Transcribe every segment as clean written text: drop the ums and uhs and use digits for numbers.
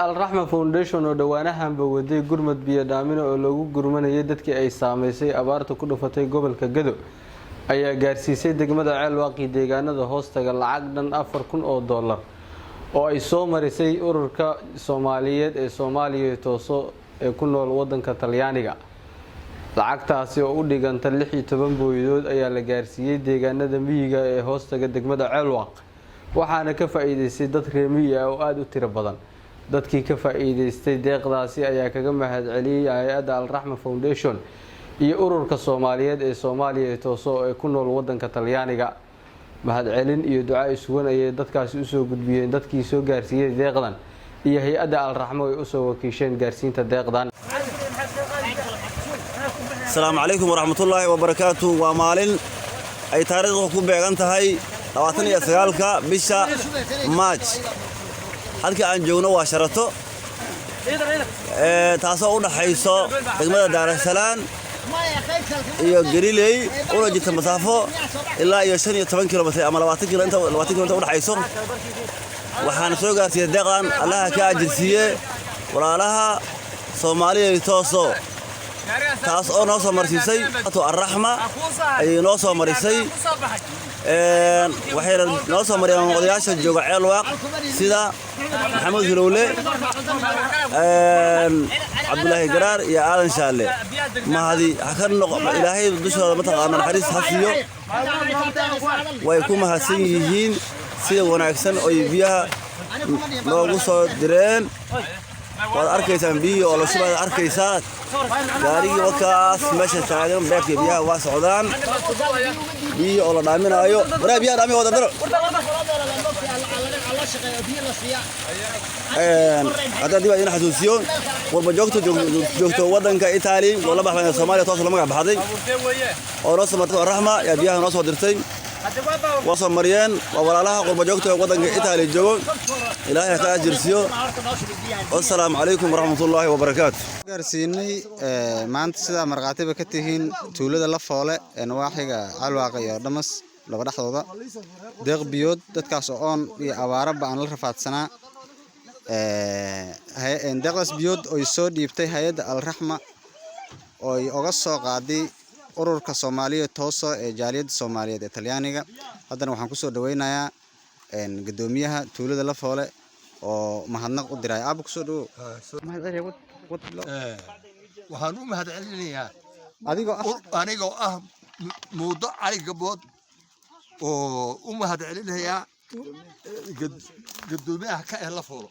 Al-Rahma Foundation oo dhawaanahan waday gurmad biyo dhaamin oo lagu gurmanayay dadkii ay saameysay abaarta ku dhufatay gobolka Gedo ayaa gaarsiisay degmada Ceelwaaqi deegaanada hoostaga lacag dhan $4,000 oo ay soo marisay ururka Soomaaliyeed ee Soomaaliya tooso ee ku nool wadanka Talyaaniga. lacagtaasi oo u dhiganta 16 booyadood ayaa la gaarsiiyay deegaanada miyiga ee hoostaga degmada Ceelwaaq waxaana ka faa'iideystay dad reer miyi ah oo aad u tiro badan. dadkii ka faa'iideystay deeqdaasi ayaa kaga mahadceliyay hay'adda Al-Rahma Foundation iyo ururka Soomaaliyeed ee Soomaaliya tooso ee ku nool wadanka Talyaaniga. mahadcelin iyo ducaa isugu ayay dadkaasi u soo gudbiyeen dadkii soo gaarsiiyay deeqdan iyo hay'adda Al-Rahma ay u soo wakiisheen gaarsiinta deeqdan. السلام عليكم ورحمة الله وبركاته. ومالين أي تاريخ ku beegan tahay 29 bisha March halka aan joogno waa Sharato taasoo u dhaxayso degmada Dar es Salaam iyo Gariley oo jirta masaafo ilaa iyo 15 kiiloomitir ama 20 kiiloomitir u dhaxayso. waxaan soo gaarsiiyay deeqan Allah ka ajirsiye walaalaha Soomaaliyeed tooso taas oo noo soo marisay Al-Rahma ay noo soo marisay waxay noo soo mariyeen odayaasha jooga Ceelwaaq sida Maxamed Hilowle Abdullaahi Garaar iyo Aadan Shaale mahadi hakan Ilaahay dushooda mataqaana naxariis hasiyo way ku mahadsan yihiin sida wanaagsan oo biyaha loogu soo direen. waad arkaysaan biyo oo la shubay arkaysaa gaarigi wakaas meesha taagan beebka biyaha waa socdaan biyo oo la dhaaminayo waraa biyaha dhaami wada daro hadda dib ay xasuusiyo walba joogto wadanka Italy oo la baxay Soomaaliya toos lama baxday oo noo samartay Al-Rahma ya biyaha noo soo dirtay وصل مريان ووالها قرب جوكته ودن إيطاليا جو إلهي كأجرسيو. والسلام عليكم ورحمة الله وبركاته. جرسيني ما أنت سدا مرقاتي بكتهين تولد الله فعله إنه واحد على الواقع دمس لو رح توضع دق بيوت تتكاسون يعوارب عن الرفعت سنة هاي إن دقس بيوت ويسود يبتي هيد الرحمة ويقص قاضي ururka Soomaaliya tooso ee jaaliyada Soomaaliyeed ee Talyaaniga. haddana waxaan ku soo dhaweynayaa gudoomiyaha tuulada la foole oo mahadnaq u diray aab ku soo dhawo. waxaan u mahadcelinayaa adigoo ah muudo cali gabood oo u mahadcelinayaa gudoomiyaha ka la foolo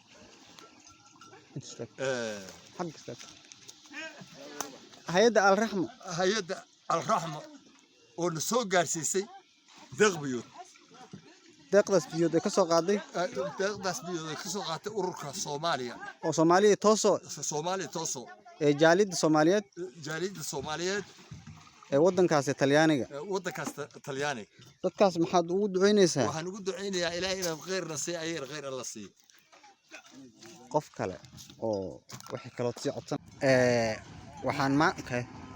hay'adda Al-Rahma Al-Rahma oo soo gaarsiisay deeqdaas biyood ka soo qaaday ururka Soomaaliya oo Soomaaliya tooso ee jaaliyada Soomaaliyeed ee wadankaas Talyaaniga dadkaas maxaad ugu duceynaysaa? waxaan ugu duceynayaa Ilaahay inuu khayrna siiyo khayr Allah siiyo. qof kale oo wixii kale si codsan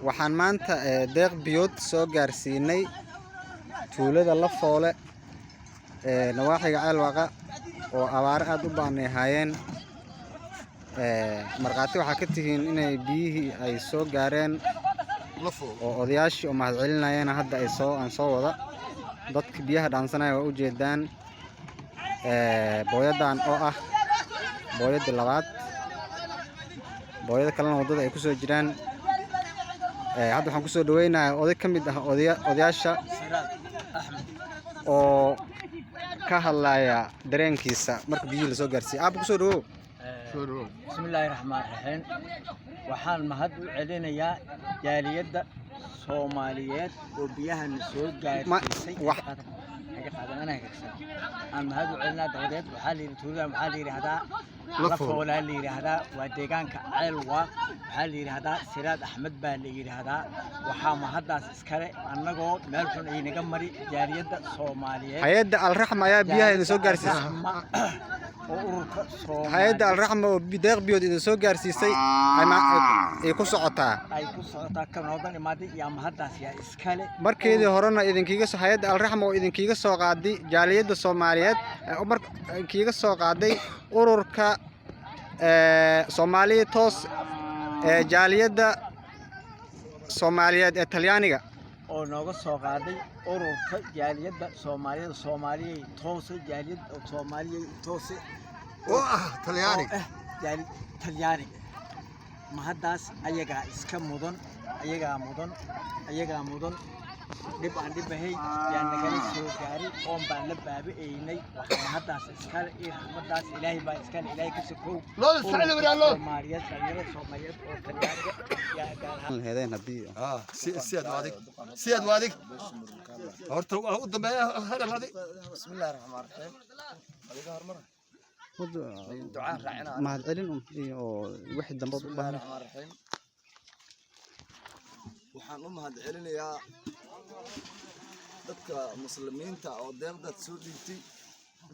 waxaan maanta deeq biyood soo gaarsiinay tuulada la foole nawaaxiga Ceelwaaq oo abaar aad u baahnay hayeen. marqaati waxa ka tihiin inay biyihii ay soo gaareen oo odayaashii oo mahadcelinayeen hadda ay soo wada dadka biyaha dhaansanaya waa u jeedaan booyadan oo ah booyada labaad booyada kalena wadada ay ku soo jiraan. hadda waxaan ku soo dhaweynayaa oday ka mid ah odayaasha oo ka hadlaya dareenkiisa marka biyo la soo gaarsiiyay. aab ku soo dhawo. bismillaahi raxmaani raxiim. waxaan mahad u celinayaa jaaliyada Soomaaliyeed oo biyaha soo gaarsiisay aan mahad u celinaa dawladeed. waxaa la yiraahdaa la foolaa la yiraahdaa waa deegaanka Ceelwaaq. waxaa la yiraahdaa Siraad Axmed baa la yiraahdaa. waxaa mahadaas iskale annagoo meel xun ay naga mari jaaliyada Soomaaliyeed. hay'adda Al-Rahma ayaa biyaha soo gaarsiisay. hay'adda Al-Rahma oo deeq biyood soo gaarsiisay ay ku socotaa kan wadan imaadey iyo mahadaas yaa iskale. markeedii horena idinkiga soo hay'adda Al-Rahma oo idinkiga soo qaaday jaaliyada Soomaaliyeed oo markiiga soo qaaday ururka Soomaaliya toos jaaliyadda Soomaaliyeed ee Talyaaniga oo nooga soo qaaday ururka jaaliyadda Soomaaliyeed toos jaaliyadda Soomaaliyeed toos Talyaaniga ma haddaas ayagaa iska mudan ayagaa mudan dib aan dhibahay yaan nagala soo gaaray oon baan la baabi'aynay waxaan haddaas iskale raxmadaas ilaahay baa iskale ilaahay ka sokow Soomaaliyeed oo Talyaaniga yaa gaar heedeen haddii سياد وادك هرت قدام هذا هذه بسم الله الرحمن الرحيم هذيك هرمر دعاء راعنا ما هدلين oo wixii dambe u baahan waxaan u mahad celinayaa dadka muslimiinta oo deeqdad soo dhiibtay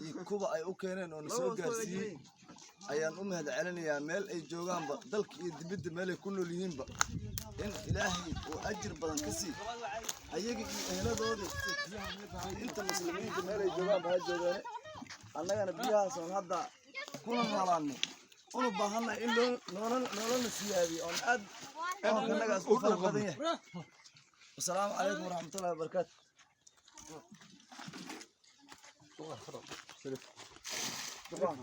iyo kuba ay u keeneen oo soo gaarsiiyay ayaan u mahad celinayaa meel ay joogaanba dalka iyo dibadda meel ay ku nool yihiinba in ilaahay uu ajir badan ka sii ayaga iyo ehladooda inta muslimiinta meel ay joogaanba ha joogaan annagana biyahaas oo hadda kuna noolaanay una baahanay in nololna siyaadiyo oo aad annagaas u fara badan yahay السلام عليكم ورحمة الله وبركاته. دكان